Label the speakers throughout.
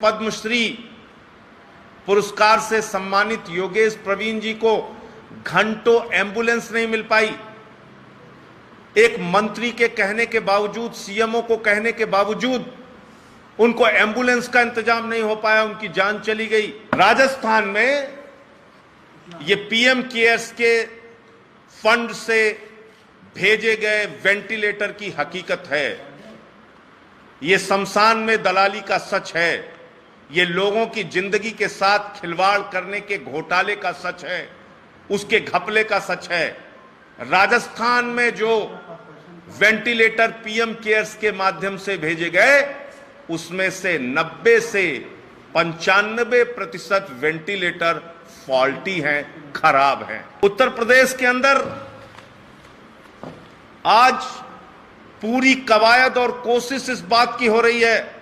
Speaker 1: पद्मश्री पुरस्कार से सम्मानित योगेश प्रवीण जी को घंटों एम्बुलेंस नहीं मिल पाई। एक मंत्री के कहने के बावजूद, सीएमओ को कहने के बावजूद उनको एम्बुलेंस का इंतजाम नहीं हो पाया, उनकी जान चली गई। राजस्थान में ये पीएम केयर्स के फंड से भेजे गए वेंटिलेटर की हकीकत है। ये शमशान में दलाली का सच है। ये लोगों की जिंदगी के साथ खिलवाड़ करने के घोटाले का सच है, उसके घपले का सच है। राजस्थान में जो वेंटिलेटर पीएम केयर्स के माध्यम से भेजे गए, उसमें से 90 से 95% वेंटिलेटर फॉल्टी हैं, खराब हैं। उत्तर प्रदेश के अंदर आज पूरी कवायद और कोशिश इस बात की हो रही है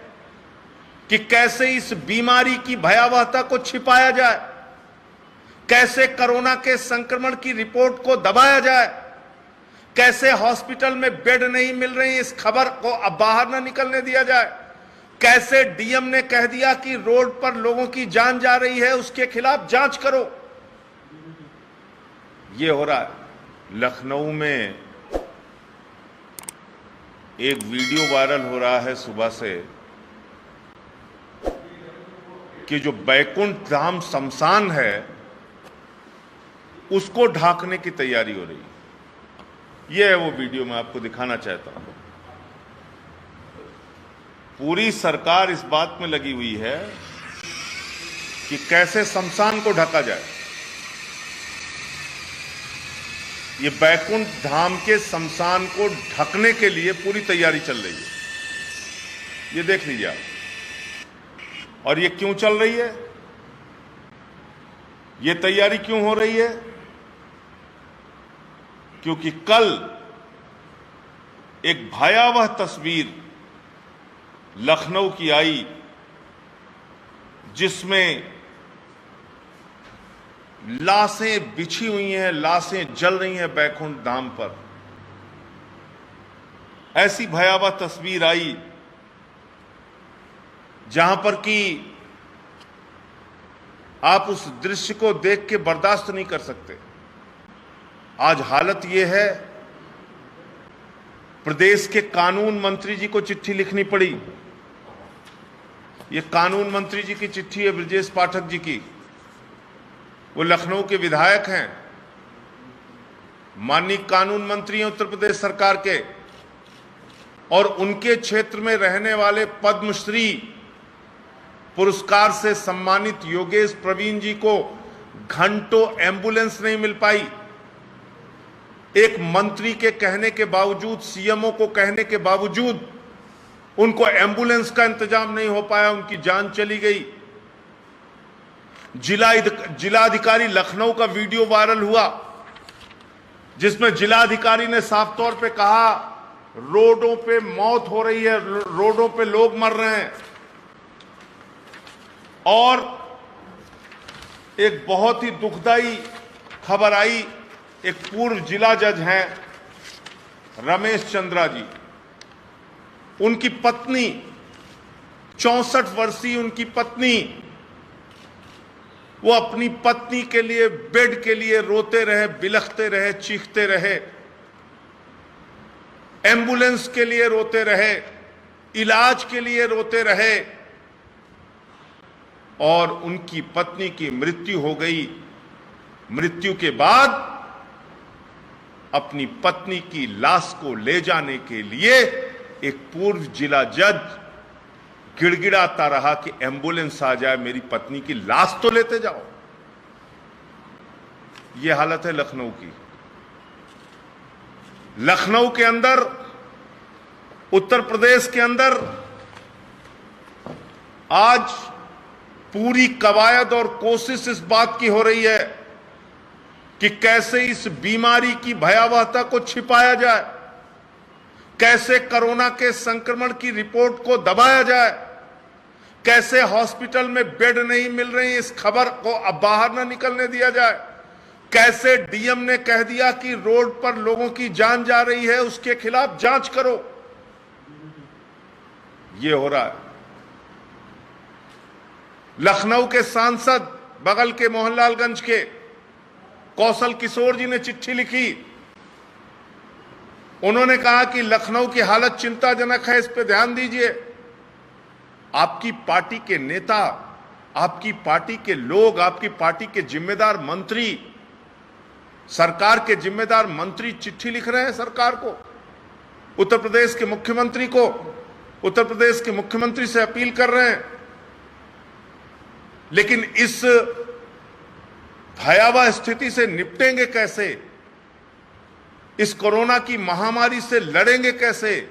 Speaker 1: कि कैसे इस बीमारी की भयावहता को छिपाया जाए, कैसे कोरोना के संक्रमण की रिपोर्ट को दबाया जाए, कैसे हॉस्पिटल में बेड नहीं मिल रही इस खबर को अब बाहर न निकलने दिया जाए, कैसे डीएम ने कह दिया कि रोड पर लोगों की जान जा रही है, उसके खिलाफ जांच करो। ये हो रहा है। लखनऊ में एक वीडियो वायरल हो रहा है सुबह से कि जो बैकुंठ धाम शमशान है उसको ढांकने की तैयारी हो रही है। यह है वो वीडियो, मैं आपको दिखाना चाहता हूं। पूरी सरकार इस बात में लगी हुई है कि कैसे शमशान को ढका जाए। ये बैकुंठ धाम के शमशान को ढकने के लिए पूरी तैयारी चल रही है। ये देख लीजिए आप। और ये क्यों चल रही है, ये तैयारी क्यों हो रही है? क्योंकि कल एक भयावह तस्वीर लखनऊ की आई जिसमें लाशें बिछी हुई हैं, लाशें जल रही हैं बैकुंठ धाम पर। ऐसी भयावह तस्वीर आई जहां पर कि आप उस दृश्य को देख के बर्दाश्त नहीं कर सकते। आज हालत यह है, प्रदेश के कानून मंत्री जी को चिट्ठी लिखनी पड़ी। यह कानून मंत्री जी की चिट्ठी है, ब्रजेश पाठक जी की। वो लखनऊ के विधायक हैं, माननीय कानून मंत्री हैं उत्तर प्रदेश सरकार के, और उनके क्षेत्र में रहने वाले पद्मश्री पुरस्कार से सम्मानित योगेश प्रवीण जी को घंटों एम्बुलेंस नहीं मिल पाई। एक मंत्री के कहने के बावजूद, सीएमओ को कहने के बावजूद उनको एम्बुलेंस का इंतजाम नहीं हो पाया, उनकी जान चली गई। जिलाधिकारी लखनऊ का वीडियो वायरल हुआ जिसमें जिलाधिकारी ने साफ तौर पे कहा रोडों पे मौत हो रही है, रोडों पे लोग मर रहे हैं। और एक बहुत ही दुखदाई खबर आई, एक पूर्व जिला जज हैं रमेश चंद्रा जी, उनकी पत्नी 64 वर्षीय उनकी पत्नी, वो अपनी पत्नी के लिए, बेड के लिए रोते रहे, बिलखते रहे, चीखते रहे, एम्बुलेंस के लिए रोते रहे, इलाज के लिए रोते रहे, और उनकी पत्नी की मृत्यु हो गई। मृत्यु के बाद अपनी पत्नी की लाश को ले जाने के लिए एक पूर्व जिला जज गिड़गिड़ाता रहा कि एम्बुलेंस आ जाए, मेरी पत्नी की लाश तो लेते जाओ। यह हालत है लखनऊ की। लखनऊ के अंदर, उत्तर प्रदेश के अंदर आज पूरी कवायद और कोशिश इस बात की हो रही है कि कैसे इस बीमारी की भयावहता को छिपाया जाए, कैसे कोरोना के संक्रमण की रिपोर्ट को दबाया जाए, कैसे हॉस्पिटल में बेड नहीं मिल रही इस खबर को अब बाहर न निकलने दिया जाए, कैसे डीएम ने कह दिया कि रोड पर लोगों की जान जा रही है, उसके खिलाफ जांच करो। यह हो रहा है। लखनऊ के सांसद बगल के मोहनलालगंज के कौशल किशोर जी ने चिट्ठी लिखी। उन्होंने कहा कि लखनऊ की हालत चिंताजनक है, इस पे ध्यान दीजिए। आपकी पार्टी के नेता, आपकी पार्टी के लोग, आपकी पार्टी के जिम्मेदार मंत्री, सरकार के जिम्मेदार मंत्री चिट्ठी लिख रहे हैं सरकार को, उत्तर प्रदेश के मुख्यमंत्री को, उत्तर प्रदेश के मुख्यमंत्री से अपील कर रहे हैं। लेकिन इस भयावह स्थिति से निपटेंगे कैसे, इस कोरोना की महामारी से लड़ेंगे कैसे,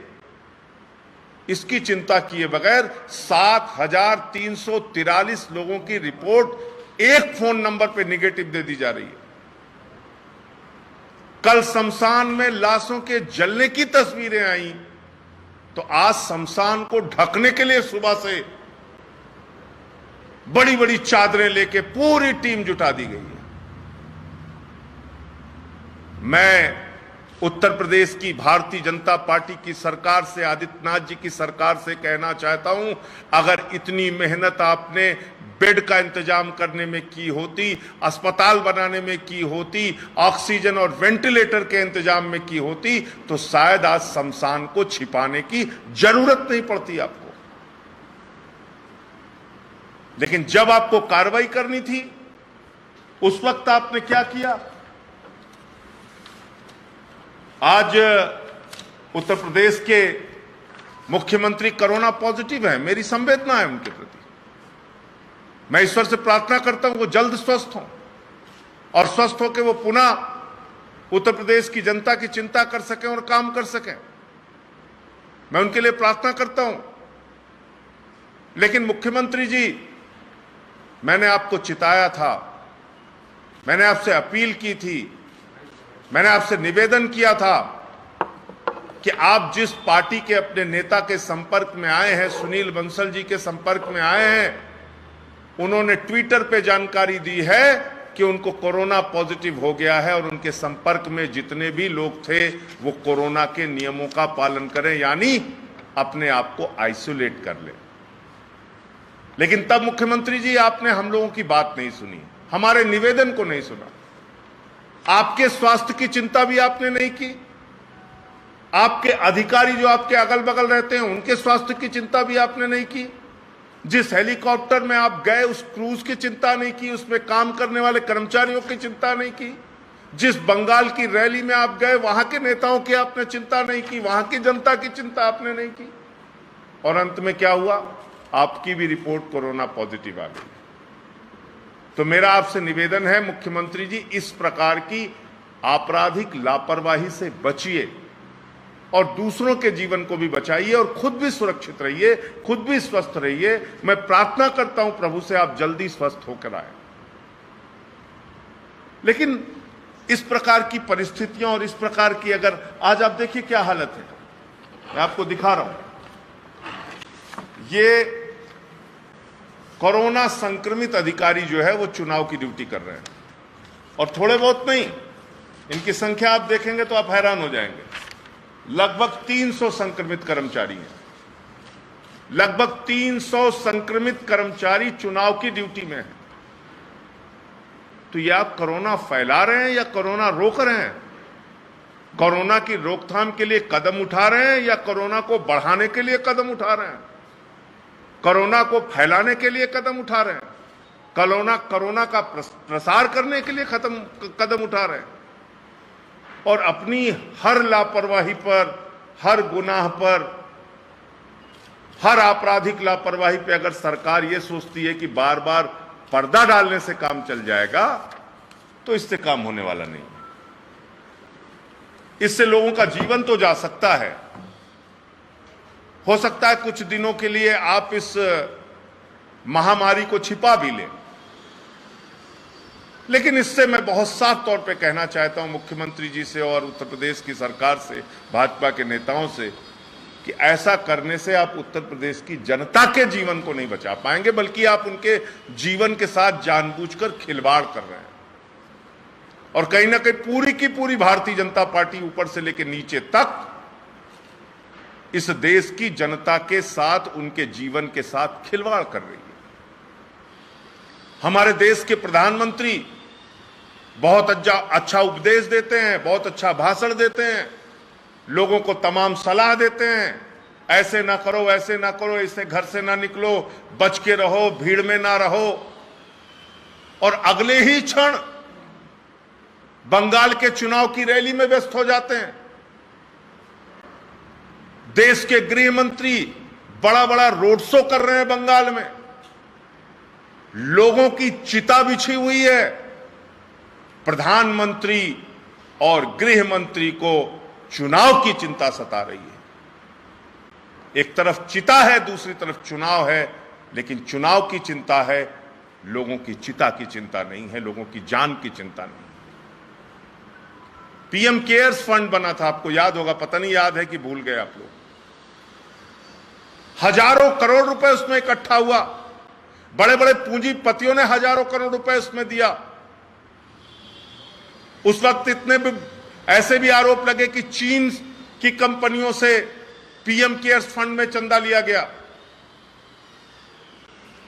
Speaker 1: इसकी चिंता किए बगैर 7,343 लोगों की रिपोर्ट एक फोन नंबर पे निगेटिव दे दी जा रही है। कल शमशान में लाशों के जलने की तस्वीरें आई, तो आज शमशान को ढकने के लिए सुबह से बड़ी बड़ी चादरें लेके पूरी टीम जुटा दी गई है। मैं उत्तर प्रदेश की भारतीय जनता पार्टी की सरकार से, आदित्यनाथ जी की सरकार से कहना चाहता हूं, अगर इतनी मेहनत आपने बेड का इंतजाम करने में की होती, अस्पताल बनाने में की होती, ऑक्सीजन और वेंटिलेटर के इंतजाम में की होती, तो शायद आज शमशान को छिपाने की जरूरत नहीं पड़ती आपको। लेकिन जब आपको कार्रवाई करनी थी, उस वक्त आपने क्या किया? आज उत्तर प्रदेश के मुख्यमंत्री कोरोना पॉजिटिव हैं, मेरी संवेदना है उनके प्रति। मैं ईश्वर से प्रार्थना करता हूं वो जल्द स्वस्थ हों और स्वस्थ होकर वो पुनः उत्तर प्रदेश की जनता की चिंता कर सकें और काम कर सकें। मैं उनके लिए प्रार्थना करता हूं। लेकिन मुख्यमंत्री जी, मैंने आपको चिताया था, मैंने आपसे अपील की थी, मैंने आपसे निवेदन किया था कि आप जिस पार्टी के अपने नेता के संपर्क में आए हैं, सुनील बंसल जी के संपर्क में आए हैं, उन्होंने ट्विटर पे जानकारी दी है कि उनको कोरोना पॉजिटिव हो गया है और उनके संपर्क में जितने भी लोग थे वो कोरोना के नियमों का पालन करें, यानी अपने आप को आइसोलेट कर लें। लेकिन तब मुख्यमंत्री जी आपने हम लोगों की बात नहीं सुनी, हमारे निवेदन को नहीं सुना। आपके स्वास्थ्य की चिंता भी आपने नहीं की, आपके अधिकारी जो आपके अगल बगल रहते हैं उनके स्वास्थ्य की चिंता भी आपने नहीं की। जिस हेलीकॉप्टर में आप गए उस क्रूज की चिंता नहीं की, उसमें काम करने वाले कर्मचारियों की चिंता नहीं की। जिस बंगाल की रैली में आप गए वहां के नेताओं की आपने चिंता नहीं की, वहां की जनता की चिंता आपने नहीं की। और अंत में क्या हुआ? आपकी भी रिपोर्ट कोरोना पॉजिटिव आ गई। तो मेरा आपसे निवेदन है मुख्यमंत्री जी, इस प्रकार की आपराधिक लापरवाही से बचिए और दूसरों के जीवन को भी बचाइए और खुद भी सुरक्षित रहिए, खुद भी स्वस्थ रहिए। मैं प्रार्थना करता हूं प्रभु से आप जल्दी स्वस्थ होकर आए। लेकिन इस प्रकार की परिस्थितियां और इस प्रकार की, अगर आज आप देखिए क्या हालत है, मैं आपको दिखा रहा हूं। ये कोरोना संक्रमित अधिकारी जो है वो चुनाव की ड्यूटी कर रहे हैं, और थोड़े बहुत नहीं, इनकी संख्या आप देखेंगे तो आप हैरान हो जाएंगे। लगभग 300 संक्रमित कर्मचारी हैं, लगभग 300 संक्रमित कर्मचारी चुनाव की ड्यूटी में हैं। तो ये आप कोरोना फैला रहे हैं या कोरोना रोक रहे हैं? कोरोना की रोकथाम के लिए कदम उठा रहे हैं या कोरोना को बढ़ाने के लिए कदम उठा रहे हैं? कोरोना को फैलाने के लिए कदम उठा रहे हैं, कोरोना का प्रसार करने के लिए कदम उठा रहे हैं। और अपनी हर लापरवाही पर, हर गुनाह पर, हर आपराधिक लापरवाही पे अगर सरकार ये सोचती है कि बार बार पर्दा डालने से काम चल जाएगा, तो इससे काम होने वाला नहीं। इससे लोगों का जीवन तो जा सकता है, हो सकता है कुछ दिनों के लिए आप इस महामारी को छिपा भी लें, लेकिन इससे मैं बहुत साफ तौर पे कहना चाहता हूं मुख्यमंत्री जी से और उत्तर प्रदेश की सरकार से, भाजपा के नेताओं से, कि ऐसा करने से आप उत्तर प्रदेश की जनता के जीवन को नहीं बचा पाएंगे, बल्कि आप उनके जीवन के साथ जानबूझकर खिलवाड़ कर रहे हैं। और कहीं ना कहीं पूरी की पूरी भारतीय जनता पार्टी ऊपर से लेकर नीचे तक इस देश की जनता के साथ, उनके जीवन के साथ खिलवाड़ कर रही है। हमारे देश के प्रधानमंत्री बहुत अच्छा उपदेश देते हैं, बहुत अच्छा भाषण देते हैं, लोगों को तमाम सलाह देते हैं, ऐसे ना करो, ऐसे ना करो, इससे घर से ना निकलो, बच के रहो, भीड़ में ना रहो, और अगले ही क्षण बंगाल के चुनाव की रैली में व्यस्त हो जाते हैं। देश के गृह मंत्री बड़ा बड़ा रोड शो कर रहे हैं बंगाल में, लोगों की चिता बिछी हुई है। प्रधानमंत्री और गृह मंत्री को चुनाव की चिंता सता रही है। एक तरफ चिता है, दूसरी तरफ चुनाव है, लेकिन चुनाव की चिंता है, लोगों की चिता की चिंता नहीं है, लोगों की जान की चिंता नहीं। पीएम केयर्स फंड बना था, आपको याद होगा, पता नहीं याद है कि भूल गए आप लोग। हजारों करोड़ रुपए उसमें इकट्ठा हुआ, बड़े बड़े पूंजीपतियों ने हजारों करोड़ रुपए उसमें दिया। उस वक्त इतने भी ऐसे भी आरोप लगे कि चीन की कंपनियों से पीएम केयर्स फंड में चंदा लिया गया,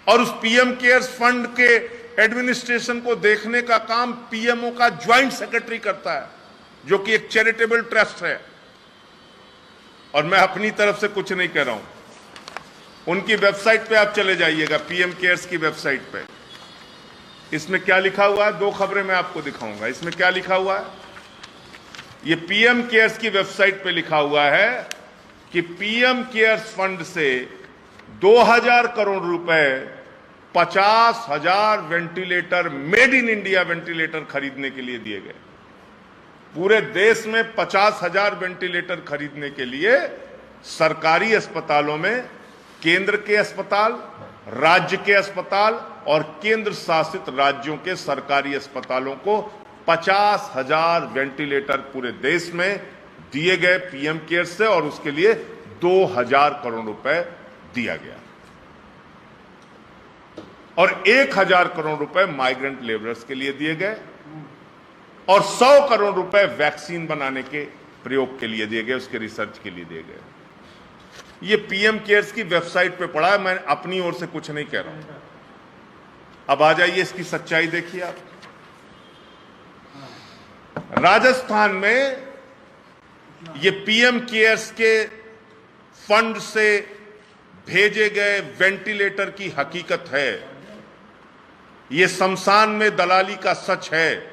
Speaker 1: और उस पीएम केयर्स फंड के एडमिनिस्ट्रेशन को देखने का काम पीएमओ का ज्वाइंट सेक्रेटरी करता है, जो कि एक चैरिटेबल ट्रस्ट है। और मैं अपनी तरफ से कुछ नहीं कह रहा हूं, उनकी वेबसाइट पे आप चले जाइएगा, पीएम केयर्स की वेबसाइट पे। इसमें क्या लिखा हुआ है, दो खबरें मैं आपको दिखाऊंगा। इसमें क्या लिखा हुआ है, ये पीएम केयर्स की वेबसाइट पे लिखा हुआ है कि पीएम केयर्स फंड से 2000 करोड़ रुपए 50,000 ventilator, made in India ventilator खरीदने के लिए दिए गए। पूरे देश में 50,000 वेंटिलेटर खरीदने के लिए सरकारी अस्पतालों में, केंद्र के अस्पताल, राज्य के अस्पताल और केंद्र शासित राज्यों के सरकारी अस्पतालों को 50,000 वेंटिलेटर पूरे देश में दिए गए पीएम केयर्स से, और उसके लिए 2000 करोड़ रुपए दिया गया, और 1000 करोड़ रुपए माइग्रेंट लेबरर्स के लिए दिए गए, और 100 करोड़ रुपए वैक्सीन बनाने के प्रयोग के लिए दिए गए, उसके रिसर्च के लिए दिए गए। ये पीएम केयर्स की वेबसाइट पे पड़ा है, मैं अपनी ओर से कुछ नहीं कह रहा हूं। अब आ जाइए, इसकी सच्चाई देखिए आप। राजस्थान में ये पीएम केयर्स के फंड से भेजे गए वेंटिलेटर की हकीकत है। ये शमशान में दलाली का सच है,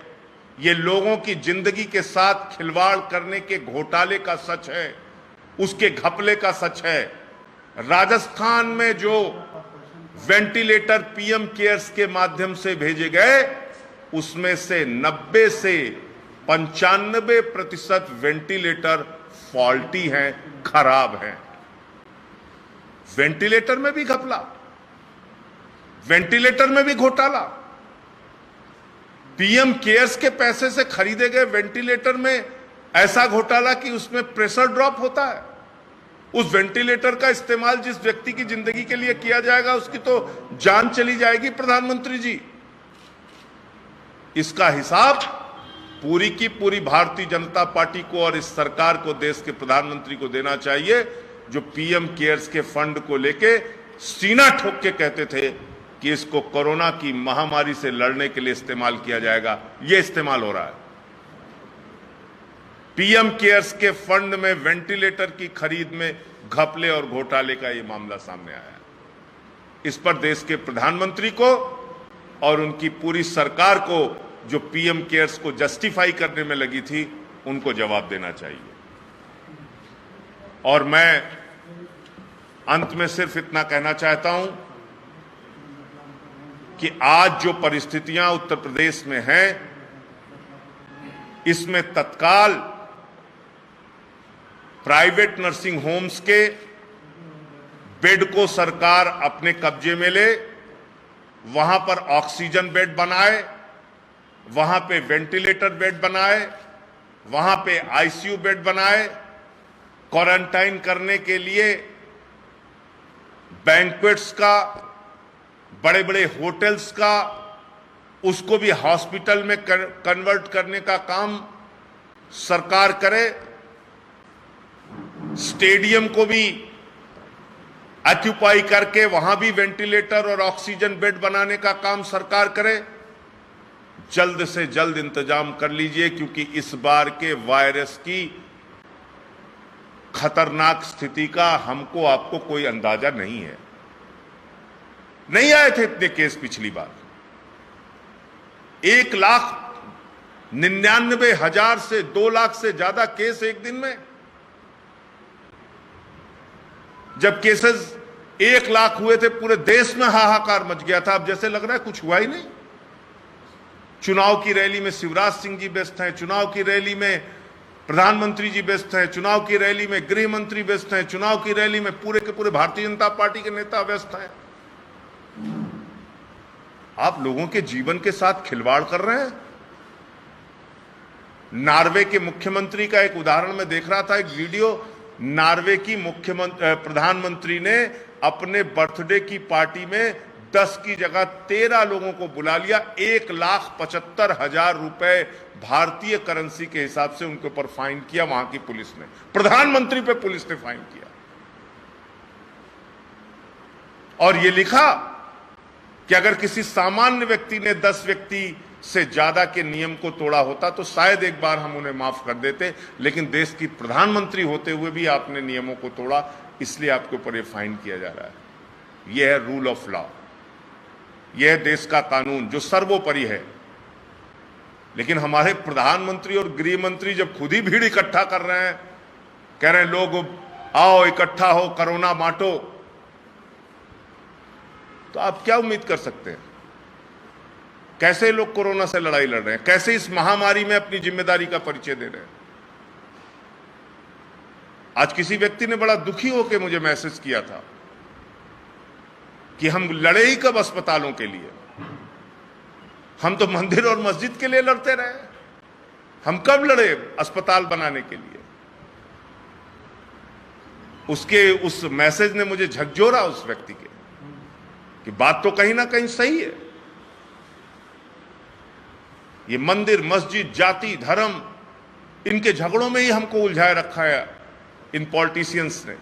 Speaker 1: ये लोगों की जिंदगी के साथ खिलवाड़ करने के घोटाले का सच है, उसके घपले का सच है। राजस्थान में जो वेंटिलेटर पीएम केयर्स के माध्यम से भेजे गए, उसमें से 90 से 95% वेंटिलेटर फॉल्टी हैं, खराब हैं। वेंटिलेटर में भी घपला, वेंटिलेटर में भी घोटाला। पीएम केयर्स के पैसे से खरीदे गए वेंटिलेटर में ऐसा घोटाला कि उसमें प्रेशर ड्रॉप होता है। उस वेंटिलेटर का इस्तेमाल जिस व्यक्ति की जिंदगी के लिए किया जाएगा, उसकी तो जान चली जाएगी। प्रधानमंत्री जी, इसका हिसाब पूरी की पूरी भारतीय जनता पार्टी को और इस सरकार को, देश के प्रधानमंत्री को देना चाहिए, जो पीएम केयर्स के फंड को लेके सीना ठोक के कहते थे कि इसको कोरोना की महामारी से लड़ने के लिए इस्तेमाल किया जाएगा। यह इस्तेमाल हो रहा है। पीएम केयर्स के फंड में वेंटिलेटर की खरीद में घपले और घोटाले का यह मामला सामने आया है। इस पर देश के प्रधानमंत्री को और उनकी पूरी सरकार को, जो पीएम केयर्स को जस्टिफाई करने में लगी थी, उनको जवाब देना चाहिए। और मैं अंत में सिर्फ इतना कहना चाहता हूं कि आज जो परिस्थितियां उत्तर प्रदेश में हैं, इसमें तत्काल प्राइवेट नर्सिंग होम्स के बेड को सरकार अपने कब्जे में ले, वहां पर ऑक्सीजन बेड बनाए, वहां पे वेंटिलेटर बेड बनाए, वहां पे आईसीयू बेड बनाए, क्वारंटाइन करने के लिए बैंक्वेट्स का, बड़े बड़े होटल्स का, उसको भी हॉस्पिटल में कन्वर्ट करने का काम सरकार करे। स्टेडियम को भी ऑक्यूपाई करके वहां भी वेंटिलेटर और ऑक्सीजन बेड बनाने का काम सरकार करे। जल्द से जल्द इंतजाम कर लीजिए, क्योंकि इस बार के वायरस की खतरनाक स्थिति का हमको आपको कोई अंदाजा नहीं है। नहीं आए थे इतने केस पिछली बार। 1,99,000 से 2 लाख से ज्यादा केस एक दिन में। जब केसेस 1 लाख हुए थे पूरे देश में हाहाकार मच गया था। अब जैसे लग रहा है कुछ हुआ ही नहीं। चुनाव की रैली में शिवराज सिंह जी व्यस्त हैं, चुनाव की रैली में प्रधानमंत्री जी व्यस्त हैं, चुनाव की रैली में गृह मंत्री व्यस्त हैं, चुनाव की रैली में पूरे के पूरे भारतीय जनता पार्टी के नेता व्यस्त हैं। आप लोगों के जीवन के साथ खिलवाड़ कर रहे हैं। नॉर्वे के मुख्यमंत्री का एक उदाहरण मैं देख रहा था, एक वीडियो। नॉर्वे की प्रधानमंत्री ने अपने बर्थडे की पार्टी में 10 की जगह 13 लोगों को बुला लिया। 1,75,000 रुपए भारतीय करेंसी के हिसाब से उनके ऊपर फाइन किया वहां की पुलिस ने। प्रधानमंत्री पे पुलिस ने फाइन किया और यह लिखा कि अगर किसी सामान्य व्यक्ति ने 10 व्यक्ति से ज्यादा के नियम को तोड़ा होता तो शायद एक बार हम उन्हें माफ कर देते, लेकिन देश की प्रधानमंत्री होते हुए भी आपने नियमों को तोड़ा, इसलिए आपके ऊपर यह फाइन किया जा रहा है। यह है रूल ऑफ लॉ, यह है देश का कानून जो सर्वोपरि है। लेकिन हमारे प्रधानमंत्री और गृह मंत्री जब खुद ही भीड़ इकट्ठा कर रहे हैं, कह रहे हैं लोग आओ इकट्ठा हो, कोरोना बांटो, तो आप क्या उम्मीद कर सकते हैं? कैसे लोग कोरोना से लड़ाई लड़ रहे हैं? कैसे इस महामारी में अपनी जिम्मेदारी का परिचय दे रहे हैं? आज किसी व्यक्ति ने बड़ा दुखी होकर मुझे मैसेज किया था कि हम लड़े ही कब अस्पतालों के लिए? हम तो मंदिर और मस्जिद के लिए लड़ते रहे, हम कब लड़े अस्पताल बनाने के लिए? उस मैसेज ने मुझे झकझोरा उस व्यक्ति के कि बात तो कहीं ना कहीं सही है। ये मंदिर मस्जिद जाति धर्म इनके झगड़ों में ही हमको उलझाए रखा है इन पॉलिटिशियंस ने,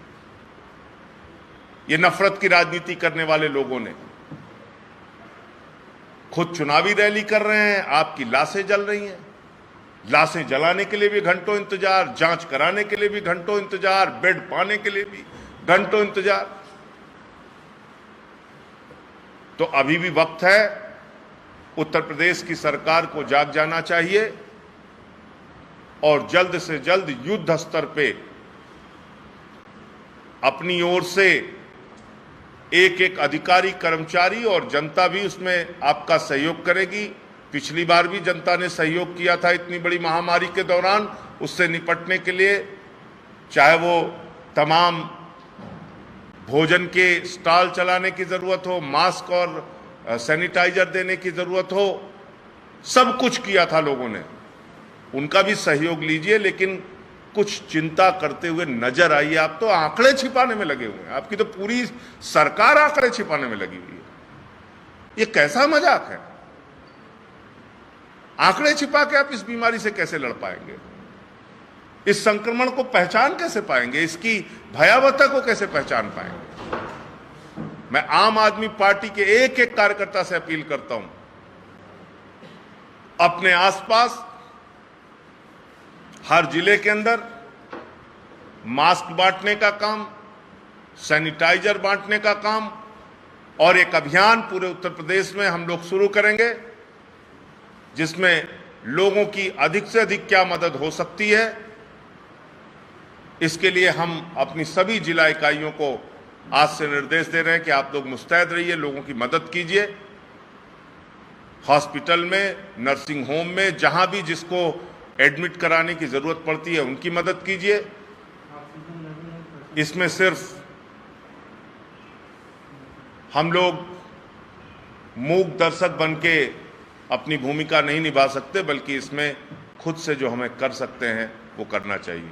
Speaker 1: ये नफरत की राजनीति करने वाले लोगों ने। खुद चुनावी रैली कर रहे हैं, आपकी लाशें जल रही हैं। लाशें जलाने के लिए भी घंटों इंतजार, जांच कराने के लिए भी घंटों इंतजार, बेड पाने के लिए भी घंटों इंतजार। तो अभी भी वक्त है। उत्तर प्रदेश की सरकार को जाग जाना चाहिए और जल्द से जल्द युद्ध स्तर पे अपनी ओर से एक एक अधिकारी कर्मचारी और जनता भी उसमें आपका सहयोग करेगी। पिछली बार भी जनता ने सहयोग किया था इतनी बड़ी महामारी के दौरान, उससे निपटने के लिए, चाहे वो तमाम भोजन के स्टॉल चलाने की जरूरत हो, मास्क और सैनिटाइजर देने की जरूरत हो, सब कुछ किया था लोगों ने। उनका भी सहयोग लीजिए, लेकिन कुछ चिंता करते हुए नजर आइए। आप तो आंकड़े छिपाने में लगे हुए हैं, आपकी तो पूरी सरकार आंकड़े छिपाने में लगी हुई है। ये कैसा मजाक है? आंकड़े छिपा के आप इस बीमारी से कैसे लड़ पाएंगे? इस संक्रमण को पहचान कैसे पाएंगे? इसकी भयावहता को कैसे पहचान पाएंगे? मैं आम आदमी पार्टी के एक एक कार्यकर्ता से अपील करता हूं, अपने आसपास हर जिले के अंदर मास्क बांटने का काम, सैनिटाइजर बांटने का काम और एक अभियान पूरे उत्तर प्रदेश में हम लोग शुरू करेंगे, जिसमें लोगों की अधिक से अधिक क्या मदद हो सकती है, इसके लिए हम अपनी सभी जिला इकाइयों को आज से निर्देश दे रहे हैं कि आप लोग मुस्तैद रहिए, लोगों की मदद कीजिए। हॉस्पिटल में, नर्सिंग होम में, जहां भी जिसको एडमिट कराने की जरूरत पड़ती है उनकी मदद कीजिए। इसमें सिर्फ हम लोग मूक दर्शक बन के अपनी भूमिका नहीं निभा सकते, बल्कि इसमें खुद से जो हमें कर सकते हैं वो करना चाहिए।